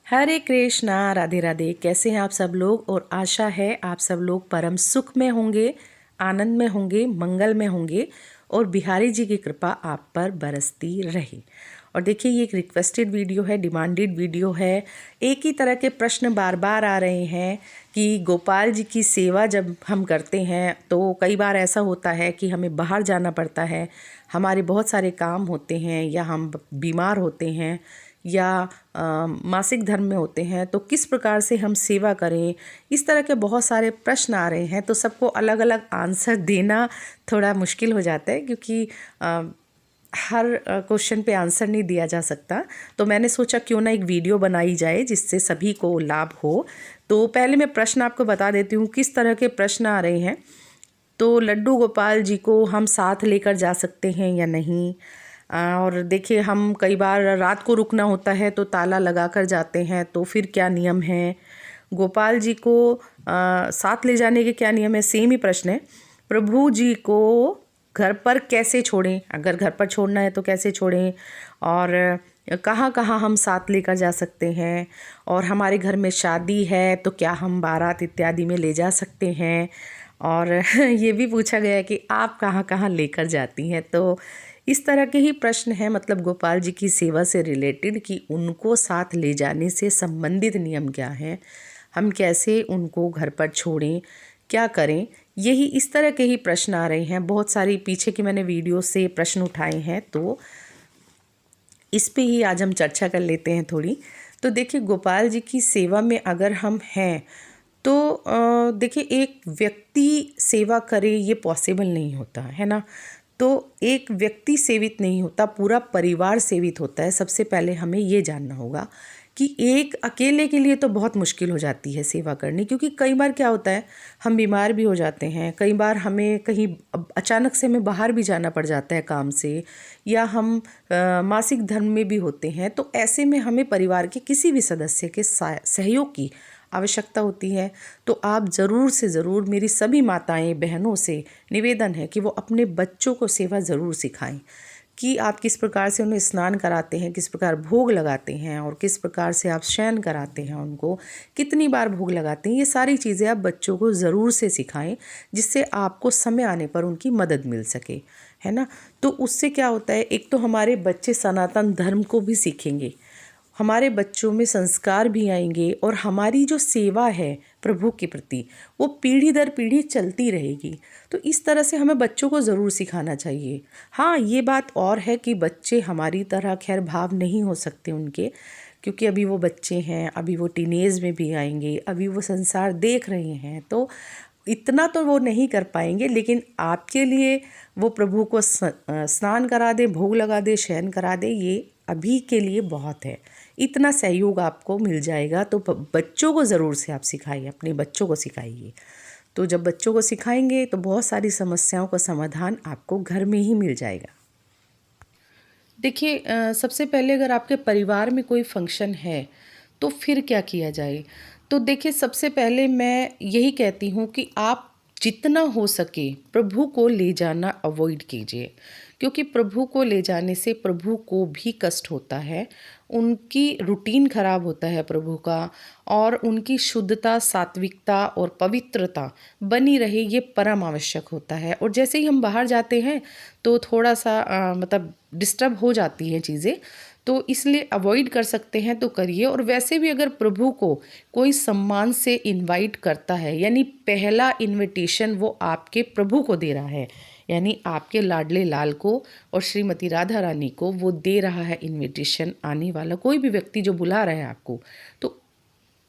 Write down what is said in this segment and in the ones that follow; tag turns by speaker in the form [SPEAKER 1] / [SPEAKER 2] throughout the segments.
[SPEAKER 1] हरे कृष्णा, राधे राधे। कैसे हैं आप सब लोग? और आशा है आप सब लोग परम सुख में होंगे, आनंद में होंगे, मंगल में होंगे और बिहारी जी की कृपा आप पर बरसती रहे। और देखिए, ये एक रिक्वेस्टेड वीडियो है, डिमांडेड वीडियो है। एक ही तरह के प्रश्न बार बार आ रहे हैं कि गोपाल जी की सेवा जब हम करते हैं तो कई बार ऐसा होता है कि हमें बाहर जाना पड़ता है, हमारे बहुत सारे काम होते हैं, या हम बीमार होते हैं, या मासिक धर्म में होते हैं, तो किस प्रकार से हम सेवा करें। इस तरह के बहुत सारे प्रश्न आ रहे हैं, तो सबको अलग अलग आंसर देना थोड़ा मुश्किल हो जाता है, क्योंकि हर क्वेश्चन पे आंसर नहीं दिया जा सकता। तो मैंने सोचा क्यों ना एक वीडियो बनाई जाए जिससे सभी को लाभ हो। तो पहले मैं प्रश्न आपको बता देती हूँ किस तरह के प्रश्न आ रहे हैं। तो लड्डू गोपाल जी को हम साथ लेकर जा सकते हैं या नहीं। और देखिए, हम कई बार रात को रुकना होता है तो ताला लगा कर जाते हैं, तो फिर क्या नियम है। गोपाल जी को साथ ले जाने के क्या नियम है, सेम ही प्रश्न है। प्रभु जी को घर पर कैसे छोड़ें, अगर घर पर छोड़ना है तो कैसे छोड़ें, और कहाँ कहाँ हम साथ लेकर जा सकते हैं, और हमारे घर में शादी है तो क्या हम बारात इत्यादि में ले जा सकते हैं। और ये भी पूछा गया है कि आप कहाँ कहाँ लेकर जाती हैं। तो इस तरह के ही प्रश्न हैं, मतलब गोपाल जी की सेवा से रिलेटेड, कि उनको साथ ले जाने से संबंधित नियम क्या हैं, हम कैसे उनको घर पर छोड़ें, क्या करें। यही इस तरह के ही प्रश्न आ रहे हैं। बहुत सारी पीछे की मैंने वीडियो से प्रश्न उठाए हैं, तो इस पे ही आज हम चर्चा कर लेते हैं थोड़ी। तो देखिए, गोपाल जी की सेवा में अगर हम हैं तो देखिए, एक व्यक्ति सेवा करे ये पॉसिबल नहीं होता है ना। तो एक व्यक्ति सेवित नहीं होता, पूरा परिवार सेवित होता है। सबसे पहले हमें ये जानना होगा कि एक अकेले के लिए तो बहुत मुश्किल हो जाती है सेवा करनी, क्योंकि कई बार क्या होता है, हम बीमार भी हो जाते हैं, कई बार हमें कहीं अचानक से हमें बाहर भी जाना पड़ जाता है काम से, या हम मासिक धर्म में भी होते हैं। तो ऐसे में हमें परिवार के किसी भी सदस्य के सहयोग की आवश्यकता होती है। तो आप ज़रूर से ज़रूर, मेरी सभी माताएं बहनों से निवेदन है कि वो अपने बच्चों को सेवा ज़रूर सिखाएं, कि आप किस प्रकार से उन्हें स्नान कराते हैं, किस प्रकार भोग लगाते हैं, और किस प्रकार से आप शयन कराते हैं, उनको कितनी बार भोग लगाते हैं। ये सारी चीज़ें आप बच्चों को ज़रूर से सिखाएं, जिससे आपको समय आने पर उनकी मदद मिल सके, है ना। तो उससे क्या होता है, एक तो हमारे बच्चे सनातन धर्म को भी सीखेंगे, हमारे बच्चों में संस्कार भी आएंगे, और हमारी जो सेवा है प्रभु के प्रति वो पीढ़ी दर पीढ़ी चलती रहेगी। तो इस तरह से हमें बच्चों को ज़रूर सिखाना चाहिए। हाँ, ये बात और है कि बच्चे हमारी तरह खैर भाव नहीं हो सकते उनके, क्योंकि अभी वो बच्चे हैं, अभी वो टीनेज में भी आएंगे, अभी वो संसार देख रहे हैं, तो इतना तो वो नहीं कर पाएंगे। लेकिन आपके लिए वो प्रभु को स्नान करा दे, भोग लगा दे, शयन करा दे, ये अभी के लिए बहुत है। इतना सहयोग आपको मिल जाएगा। तो बच्चों को ज़रूर से आप सिखाइए, अपने बच्चों को सिखाइए। तो जब बच्चों को सिखाएंगे तो बहुत सारी समस्याओं का समाधान आपको घर में ही मिल जाएगा। देखिए, सबसे पहले अगर आपके परिवार में कोई फंक्शन है तो फिर क्या किया जाए। तो देखिए, सबसे पहले मैं यही कहती हूँ कि आप जितना हो सके प्रभु को ले जाना अवॉइड कीजिए, क्योंकि प्रभु को ले जाने से प्रभु को भी कष्ट होता है, उनकी रूटीन खराब होता है प्रभु का, और उनकी शुद्धता, सात्विकता और पवित्रता बनी रहे ये परम आवश्यक होता है। और जैसे ही हम बाहर जाते हैं तो थोड़ा सा मतलब डिस्टर्ब हो जाती हैं चीज़ें, तो इसलिए अवॉइड कर सकते हैं तो करिए। और वैसे भी अगर प्रभु को कोई सम्मान से इनवाइट करता है, यानी पहला इनविटेशन वो आपके प्रभु को दे रहा है, यानी आपके लाडले लाल को और श्रीमती राधा रानी को वो दे रहा है इनविटेशन, आने वाला कोई भी व्यक्ति जो बुला रहा है आपको,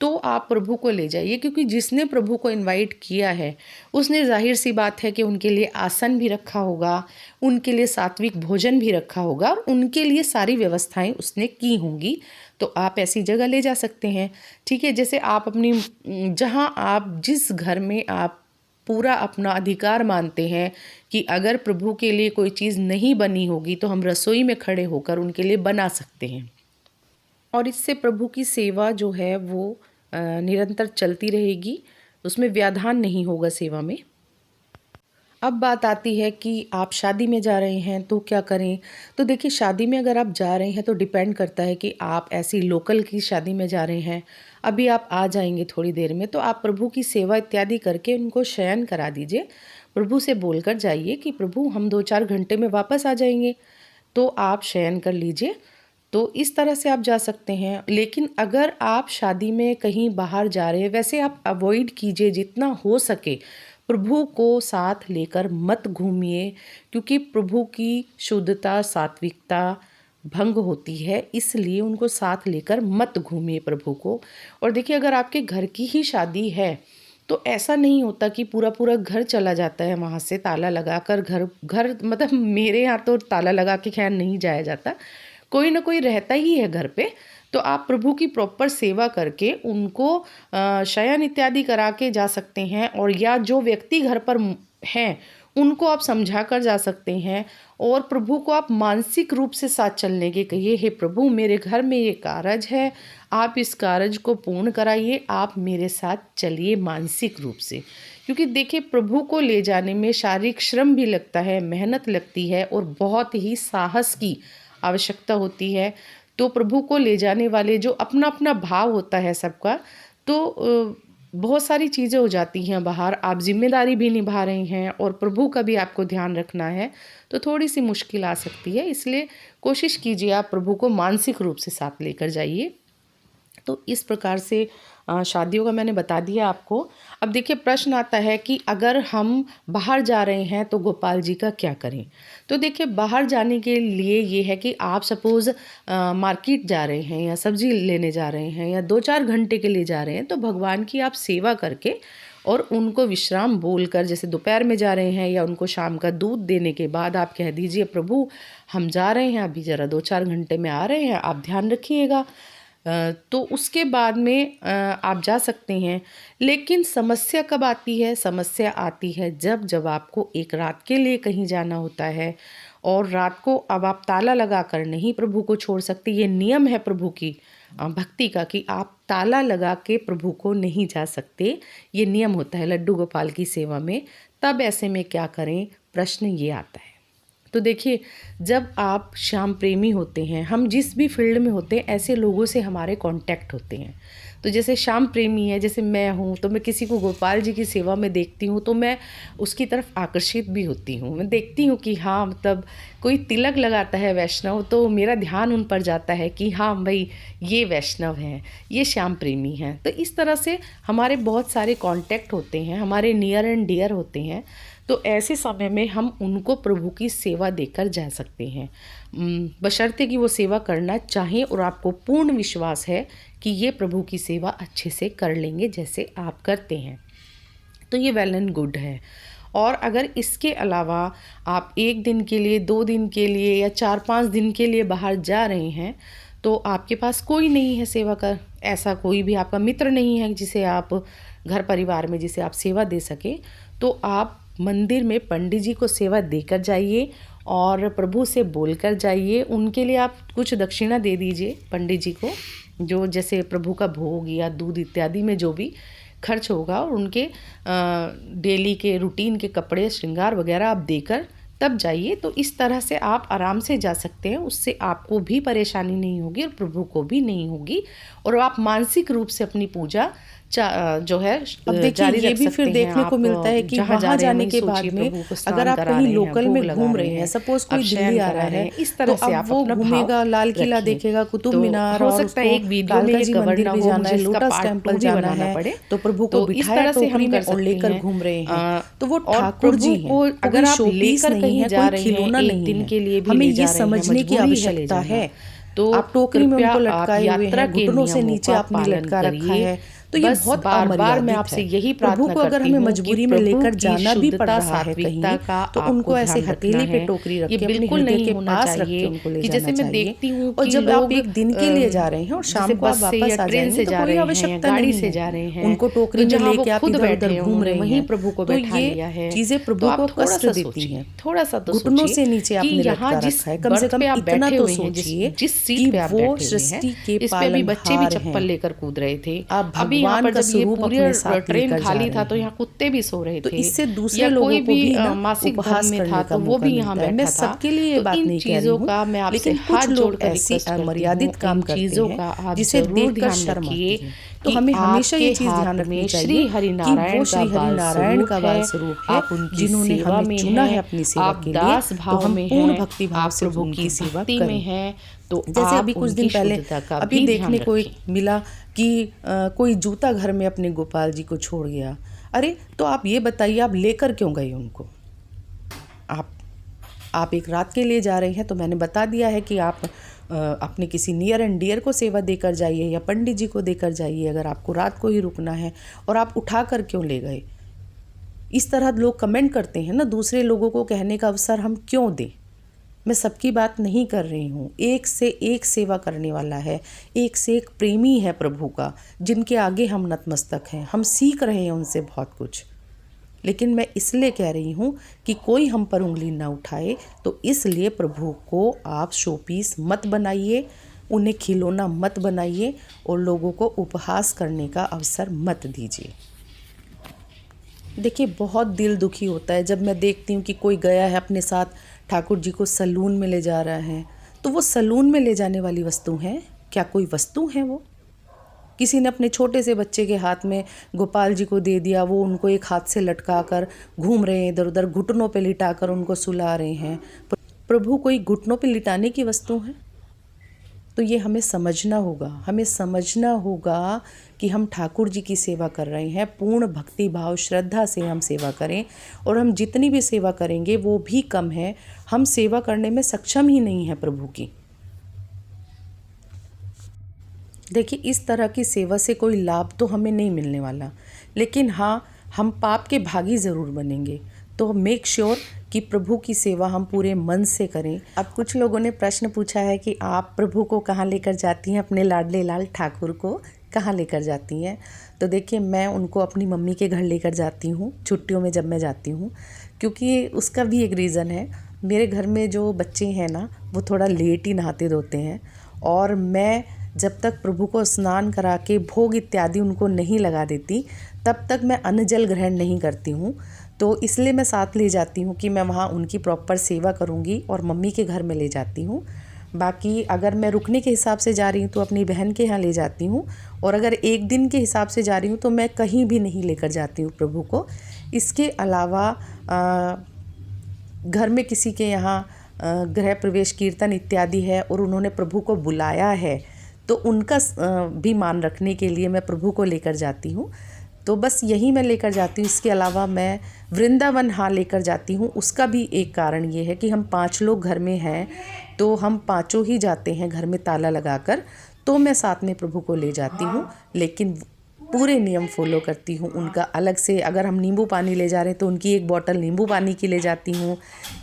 [SPEAKER 1] तो आप प्रभु को ले जाइए, क्योंकि जिसने प्रभु को इनवाइट किया है उसने, जाहिर सी बात है कि उनके लिए आसन भी रखा होगा, उनके लिए सात्विक भोजन भी रखा होगा, और उनके लिए सारी व्यवस्थाएं उसने की होंगी। तो आप ऐसी जगह ले जा सकते हैं। ठीक है, जैसे आप अपनी जहाँ आप जिस घर में आप पूरा अपना अधिकार मानते हैं कि अगर प्रभु के लिए कोई चीज़ नहीं बनी होगी तो हम रसोई में खड़े होकर उनके लिए बना सकते हैं, और इससे प्रभु की सेवा जो है वो निरंतर चलती रहेगी, उसमें व्याधान नहीं होगा सेवा में। अब बात आती है कि आप शादी में जा रहे हैं तो क्या करें। तो देखिए, शादी में अगर आप जा रहे हैं तो डिपेंड करता है कि आप ऐसी लोकल की शादी में जा रहे हैं, अभी आप आ जाएंगे थोड़ी देर में, तो आप प्रभु की सेवा इत्यादि करके उनको शयन करा दीजिए। प्रभु से बोलकर जाइए कि प्रभु हम 2-4 घंटे में वापस आ जाएंगे, तो आप शयन कर लीजिए। तो इस तरह से आप जा सकते हैं। लेकिन अगर आप शादी में कहीं बाहर जा रहे हैं, वैसे आप अवॉइड कीजिए जितना हो सके, प्रभु को साथ लेकर मत घूमिए, क्योंकि प्रभु की शुद्धता सात्विकता भंग होती है, इसलिए उनको साथ लेकर मत घूमिए प्रभु को। और देखिए, अगर आपके घर की ही शादी है तो ऐसा नहीं होता कि पूरा पूरा घर चला जाता है वहाँ से ताला लगाकर। घर घर मतलब मेरे यहाँ तो ताला लगा के खैर नहीं जाया जाता, कोई ना कोई रहता ही है घर पे। तो आप प्रभु की प्रॉपर सेवा करके उनको शयन इत्यादि करा के जा सकते हैं। और या जो व्यक्ति घर पर हैं उनको आप समझा कर जा सकते हैं, और प्रभु को आप मानसिक रूप से साथ चलने के कहिए, हे प्रभु मेरे घर में ये कारज है, आप इस कारज को पूर्ण कराइए, आप मेरे साथ चलिए मानसिक रूप से। क्योंकि देखिए, प्रभु को ले जाने में शारीरिक श्रम भी लगता है, मेहनत लगती है और बहुत ही साहस की आवश्यकता होती है। तो प्रभु को ले जाने वाले जो अपना अपना भाव होता है सबका, तो बहुत सारी चीज़ें हो जाती हैं बाहर, आप जिम्मेदारी भी निभा रहे हैं और प्रभु का भी आपको ध्यान रखना है, तो थोड़ी सी मुश्किल आ सकती है। इसलिए कोशिश कीजिए आप प्रभु को मानसिक रूप से साथ लेकर जाइए। तो इस प्रकार से शादियों का मैंने बता दिया आपको। अब देखिए, प्रश्न आता है कि अगर हम बाहर जा रहे हैं तो गोपाल जी का क्या करें। तो देखिए, बाहर जाने के लिए ये है कि आप सपोज़ मार्केट जा रहे हैं या सब्जी लेने जा रहे हैं या 2-4 घंटे के लिए जा रहे हैं, तो भगवान की आप सेवा करके और उनको विश्राम बोलकर, जैसे दोपहर में जा रहे हैं या उनको शाम का दूध देने के बाद आप कह दीजिए, प्रभु हम जा रहे हैं, अभी ज़रा 2-4 घंटे में आ रहे हैं, आप ध्यान रखिएगा। तो उसके बाद में आप जा सकते हैं। लेकिन समस्या कब आती है? समस्या आती है जब आपको एक रात के लिए कहीं जाना होता है और रात को अब आप ताला लगा कर नहीं प्रभु को छोड़ सकते। ये नियम है प्रभु की भक्ति का कि आप ताला लगा के प्रभु को नहीं जा सकते, ये नियम होता है लड्डू गोपाल की सेवा में। तब ऐसे में क्या करें, प्रश्न ये आता है। तो देखिए, जब आप श्याम प्रेमी होते हैं, हम जिस भी फील्ड में होते हैं, ऐसे लोगों से हमारे कांटेक्ट होते हैं। तो जैसे श्याम प्रेमी है, जैसे मैं हूँ, तो मैं किसी को गोपाल जी की सेवा में देखती हूँ तो मैं उसकी तरफ आकर्षित भी होती हूँ। मैं देखती हूँ कि हाँ, मतलब कोई तिलक लगाता है वैष्णव, तो मेरा ध्यान उन पर जाता है कि हाँ भाई, ये वैष्णव हैं, ये श्याम प्रेमी हैं। तो इस तरह से हमारे बहुत सारे कांटेक्ट होते हैं, हमारे नियर एंड डियर होते हैं। तो ऐसे समय में हम उनको प्रभु की सेवा देकर जा सकते हैं, बशर्ते कि वो सेवा करना चाहें और आपको पूर्ण विश्वास है कि ये प्रभु की सेवा अच्छे से कर लेंगे जैसे आप करते हैं, तो ये वेल एंड गुड है। और अगर इसके अलावा आप 1 दिन के लिए, 2 दिन के लिए या 4-5 दिन के लिए बाहर जा रहे हैं, तो आपके पास कोई नहीं है सेवा का, ऐसा कोई भी आपका मित्र नहीं है जिसे आप घर परिवार में जिसे आप सेवा दे सके, तो आप मंदिर में पंडित जी को सेवा देकर जाइए और प्रभु से बोलकर जाइए। उनके लिए आप कुछ दक्षिणा दे दीजिए पंडित जी को, जो जैसे प्रभु का भोग या दूध इत्यादि में जो भी खर्च होगा, और उनके डेली के रूटीन के कपड़े श्रृंगार वगैरह आप देकर तब जाइए। तो इस तरह से आप आराम से जा सकते हैं, उससे आपको भी परेशानी नहीं होगी और प्रभु को भी नहीं होगी, और आप मानसिक रूप से अपनी पूजा जो है
[SPEAKER 2] अब देखिए, ये भी फिर देखने को मिलता है कि वहाँ जाने के बाद में अगर आप कहीं लोकल में घूम रहे हैं, सपोज कोई दिल्ली आ रहा है,
[SPEAKER 1] इस तरह से
[SPEAKER 2] अब वो घूमेगा, लाल किला देखेगा, कुतुब मीनार,
[SPEAKER 1] हो सकता है एक वीडियो में
[SPEAKER 2] जी मंदिर भी जाना है, लोटस टेम्पल जाना है, तो प्रभु को बिठाया टोकरी में और लेकर घूम रहे हैं, तो वो ठाकुर जी हैं। अगर आप लेकर कहीं जा रहे हैं, दिन के लिए, हमें ये समझने की आवश्यकता है। तो आप टोकरी में उनको लटकाए हुए हैं, घुटनों से नीचे आपने लटका रखा है, तो ये बहुत
[SPEAKER 1] बार मैं आपसे यही प्रार्थना
[SPEAKER 2] प्रभु को अगर हमें मजबूरी में लेकर जाना भी पड़ रहा है कहीं, तो उनको ऐसे हथेली पे टोकरी रख के अपने हृदय के पास रख के उनको ले जाना चाहिए। और जब आप एक दिन के लिए जा रहे हैं और शाम को आप वापस आ जाएंगे, तो कोई आवश्यकता नहीं
[SPEAKER 1] से जा रहे हैं,
[SPEAKER 2] उनको टोकरी में लेके आप इधर उधर घूम रहे हैं,
[SPEAKER 1] प्रभु को बैठा लिया है,
[SPEAKER 2] चीजें प्रभु को कष्ट देती हैं।
[SPEAKER 1] थोड़ा सा तो
[SPEAKER 2] घुटनों से नीचे आपने लटका रखा है, कम से कम इतना तो सोचिए
[SPEAKER 1] जिस सीट पे आप बैठे हुए हैं, इस पे भी बच्चे भी चप्पल लेकर कूद रहे थे।
[SPEAKER 2] आप भगवान का स्वरूप अपने साथ
[SPEAKER 3] ट्रेन
[SPEAKER 2] लेकर जा
[SPEAKER 3] खाली
[SPEAKER 2] रहे
[SPEAKER 3] था तो
[SPEAKER 2] हैं।
[SPEAKER 3] यहाँ कुत्ते भी सो रहे
[SPEAKER 2] तो
[SPEAKER 3] थे,
[SPEAKER 2] इससे दूसरे
[SPEAKER 3] या
[SPEAKER 2] लोगों
[SPEAKER 3] कोई
[SPEAKER 2] को
[SPEAKER 3] भी
[SPEAKER 2] भी ना
[SPEAKER 3] मासिक धर्म
[SPEAKER 2] उपहास
[SPEAKER 3] में
[SPEAKER 2] करने
[SPEAKER 3] था
[SPEAKER 2] का
[SPEAKER 3] तो वो
[SPEAKER 2] मौका
[SPEAKER 3] भी यहाँ
[SPEAKER 2] मिलता है। मैं
[SPEAKER 3] बैठा था।
[SPEAKER 2] सबके लिए ये
[SPEAKER 3] तो
[SPEAKER 2] बात
[SPEAKER 3] इन
[SPEAKER 2] नहीं कह रही
[SPEAKER 3] चीज़ों
[SPEAKER 2] हूँ,
[SPEAKER 3] का मैं आपसे
[SPEAKER 2] लेकिन
[SPEAKER 3] हाथ
[SPEAKER 2] कुछ लोग
[SPEAKER 3] जोड़कर
[SPEAKER 2] ऐसे
[SPEAKER 3] रिक्वेस्ट करती हूँ,
[SPEAKER 2] मर्यादित काम
[SPEAKER 3] इन
[SPEAKER 2] करते
[SPEAKER 3] चीज़ों
[SPEAKER 2] हैं
[SPEAKER 3] का आप
[SPEAKER 2] जिसे
[SPEAKER 3] जरूर
[SPEAKER 2] देखकर
[SPEAKER 3] ध्यान
[SPEAKER 2] शर्म
[SPEAKER 3] रखिए
[SPEAKER 2] आती है। तो
[SPEAKER 3] कि
[SPEAKER 2] हमें हमेशा ये
[SPEAKER 3] आपके
[SPEAKER 2] चीज़ ध्यान
[SPEAKER 3] हाथ
[SPEAKER 2] रखनी
[SPEAKER 3] में
[SPEAKER 2] चाहिए
[SPEAKER 3] श्री हरि
[SPEAKER 2] कि वो
[SPEAKER 3] नारायण का
[SPEAKER 2] श्री हरि
[SPEAKER 3] बाल
[SPEAKER 2] नारायण
[SPEAKER 3] स्वरूप
[SPEAKER 2] का बाल
[SPEAKER 3] है,
[SPEAKER 2] स्वरूप है,
[SPEAKER 3] आप उनकी
[SPEAKER 2] जिन्होंने
[SPEAKER 3] सेवा
[SPEAKER 2] हमें
[SPEAKER 3] में
[SPEAKER 2] चुना है
[SPEAKER 3] हैं,
[SPEAKER 2] अपनी सेवा
[SPEAKER 3] आप
[SPEAKER 2] के लिए।
[SPEAKER 3] दास
[SPEAKER 2] तो
[SPEAKER 3] भाव
[SPEAKER 2] हम
[SPEAKER 3] में
[SPEAKER 2] पूर्ण
[SPEAKER 3] हैं,
[SPEAKER 2] भक्ति भाव
[SPEAKER 3] आप
[SPEAKER 2] से
[SPEAKER 3] प्रभु
[SPEAKER 2] उनकी
[SPEAKER 3] की
[SPEAKER 2] सेवा
[SPEAKER 3] भक्ति में
[SPEAKER 2] करें।
[SPEAKER 3] हैं, तो
[SPEAKER 2] जैसे
[SPEAKER 3] आप
[SPEAKER 2] अभी कुछ
[SPEAKER 3] उनकी
[SPEAKER 2] दिन पहले
[SPEAKER 3] शुद्धता का
[SPEAKER 2] अभी
[SPEAKER 3] भी ध्यान
[SPEAKER 2] देखने को एक
[SPEAKER 3] रखें।
[SPEAKER 2] मिला कि कोई जूता घर में अपने गोपाल जी को छोड़ गया। अरे तो आप ये बताइए, आप लेकर क्यों गए उनको? आप आप एक रात के लिए जा रहे हैं, तो मैंने बता दिया है कि आप अपने किसी नियर एंड डियर को सेवा देकर जाइए या पंडित जी को देकर जाइए, अगर आपको रात को ही रुकना है। और आप उठा कर क्यों ले गए? इस तरह लोग कमेंट करते हैं ना, दूसरे लोगों को कहने का अवसर हम क्यों दें? मैं सबकी बात नहीं कर रही हूँ। एक से एक सेवा करने वाला है, एक से एक प्रेमी है प्रभु का, जिनके आगे हम नतमस्तक हैं। हम सीख रहे हैं उनसे बहुत कुछ। लेकिन मैं इसलिए कह रही हूँ कि कोई हम पर उंगली ना उठाए, तो इसलिए प्रभु को आप शोपीस मत बनाइए, उन्हें खिलौना मत बनाइए और लोगों को उपहास करने का अवसर मत दीजिए। देखिए, बहुत दिल दुखी होता है जब मैं देखती हूँ कि कोई गया है अपने साथ ठाकुर जी को सैलून में ले जा रहा है। तो वो सैलून में ले जाने वाली वस्तु है क्या? कोई वस्तु है वो? किसी ने अपने छोटे से बच्चे के हाथ में गोपाल जी को दे दिया, वो उनको एक हाथ से लटका कर घूम रहे हैं, इधर उधर घुटनों पे लिटा कर उनको सुला रहे हैं। प्रभु कोई घुटनों पे लिटाने की वस्तु है? तो ये हमें समझना होगा, हमें समझना होगा कि हम ठाकुर जी की सेवा कर रहे हैं, पूर्ण भक्ति भाव श्रद्धा से हम सेवा करें। और हम जितनी भी सेवा करेंगे वो भी कम है, हम सेवा करने में सक्षम ही नहीं है प्रभु की। देखिए, इस तरह की सेवा से कोई लाभ तो हमें नहीं मिलने वाला, लेकिन हाँ, हम पाप के भागी ज़रूर बनेंगे। तो मेक श्योर कि प्रभु की सेवा हम पूरे मन से करें। अब कुछ लोगों ने प्रश्न पूछा है कि आप प्रभु को कहाँ लेकर जाती हैं, अपने लाडले लाल ठाकुर को कहाँ लेकर जाती हैं? तो देखिए, मैं उनको अपनी मम्मी के घर लेकर जाती हूँ छुट्टियों में जब मैं जाती हूँ, क्योंकि उसका भी एक रीज़न है। मेरे घर में जो बच्चे हैं ना, वो थोड़ा लेट ही नहाते धोते हैं, और मैं जब तक प्रभु को स्नान करा के भोग इत्यादि उनको नहीं लगा देती, तब तक मैं अन्न जल ग्रहण नहीं करती हूँ। तो इसलिए मैं साथ ले जाती हूँ कि मैं वहाँ उनकी प्रॉपर सेवा करूँगी, और मम्मी के घर में ले जाती हूँ। बाकी अगर मैं रुकने के हिसाब से जा रही हूँ तो अपनी बहन के यहाँ ले जाती हूँ, और अगर एक दिन के हिसाब से जा रही हूँ तो मैं कहीं भी नहीं लेकर जाती हूँ प्रभु को। इसके अलावा घर में किसी के यहाँ गृह प्रवेश कीर्तन इत्यादि है और उन्होंने प्रभु को बुलाया है, तो उनका भी मान रखने के लिए मैं प्रभु को लेकर जाती हूँ। तो बस यही मैं लेकर जाती हूँ। इसके अलावा मैं वृंदावन हाँ लेकर जाती हूँ। उसका भी एक कारण ये है कि हम 5 लोग घर में हैं, तो हम पाँचों ही जाते हैं घर में ताला लगाकर, तो मैं साथ में प्रभु को ले जाती हूँ। लेकिन पूरे नियम फॉलो करती हूँ उनका। अलग से अगर हम नींबू पानी ले जा रहे हैं तो उनकी एक बॉटल नींबू पानी की ले जाती हूँ,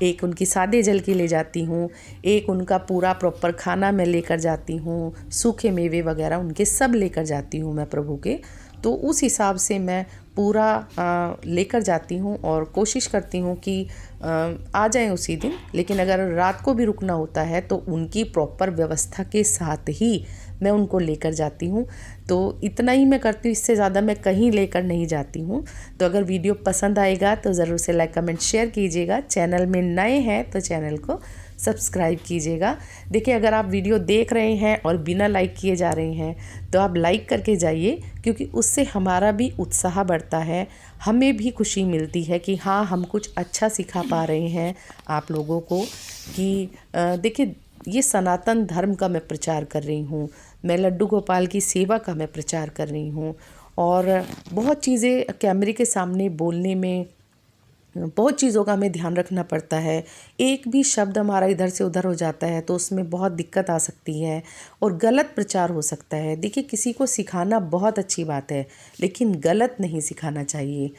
[SPEAKER 2] एक उनकी सादे जल की ले जाती हूँ, एक उनका पूरा प्रॉपर खाना मैं लेकर जाती हूँ, सूखे मेवे वगैरह उनके सब लेकर जाती हूँ मैं प्रभु के। तो उस हिसाब से मैं पूरा लेकर जाती हूँ और कोशिश करती हूँ कि आ जाएं उसी दिन। लेकिन अगर रात को भी रुकना होता है तो उनकी प्रॉपर व्यवस्था के साथ ही मैं उनको लेकर जाती हूँ। तो इतना ही मैं करती हूँ, इससे ज़्यादा मैं कहीं लेकर नहीं जाती हूँ। तो अगर वीडियो पसंद आएगा तो ज़रूर से लाइक कमेंट शेयर कीजिएगा। चैनल में नए हैं तो चैनल को सब्सक्राइब कीजिएगा। देखिए, अगर आप वीडियो देख रहे हैं और बिना लाइक किए जा रहे हैं तो आप लाइक करके जाइए, क्योंकि उससे हमारा भी उत्साह बढ़ता है, हमें भी खुशी मिलती है कि हाँ, हम कुछ अच्छा सिखा पा रहे हैं आप लोगों को। कि देखिए, ये सनातन धर्म का मैं प्रचार कर रही हूँ, मैं लड्डू गोपाल की सेवा का मैं प्रचार कर रही हूँ। और बहुत चीज़ें कैमरे के सामने बोलने में, बहुत चीज़ों का हमें ध्यान रखना पड़ता है। एक भी शब्द हमारा इधर से उधर हो जाता है तो उसमें बहुत दिक्कत आ सकती है और गलत प्रचार हो सकता है। देखिए, किसी को सिखाना बहुत अच्छी बात है, लेकिन गलत नहीं सिखाना चाहिए।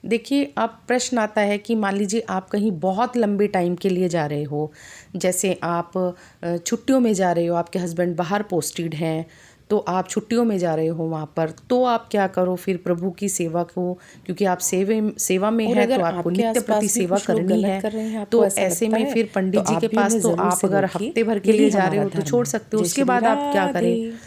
[SPEAKER 2] देखिए, अब प्रश्न आता है कि मान लीजिए आप कहीं बहुत लंबे टाइम के लिए जा रहे हो, जैसे आप छुट्टियों में जा रहे हो, आपके हस्बैंड बाहर पोस्टेड हैं, तो आप छुट्टियों में जा रहे हो वहाँ पर, तो आप क्या करो फिर प्रभु की सेवा को, क्योंकि आप सेवा में है तो आपको नित्य प्रति सेवा करनी है। तो ऐसे में फिर पंडित जी के पास तो आप अगर हफ्ते भर के लिए जा रहे हो तो छोड़ सकते हो, उसके बाद आप क्या करें।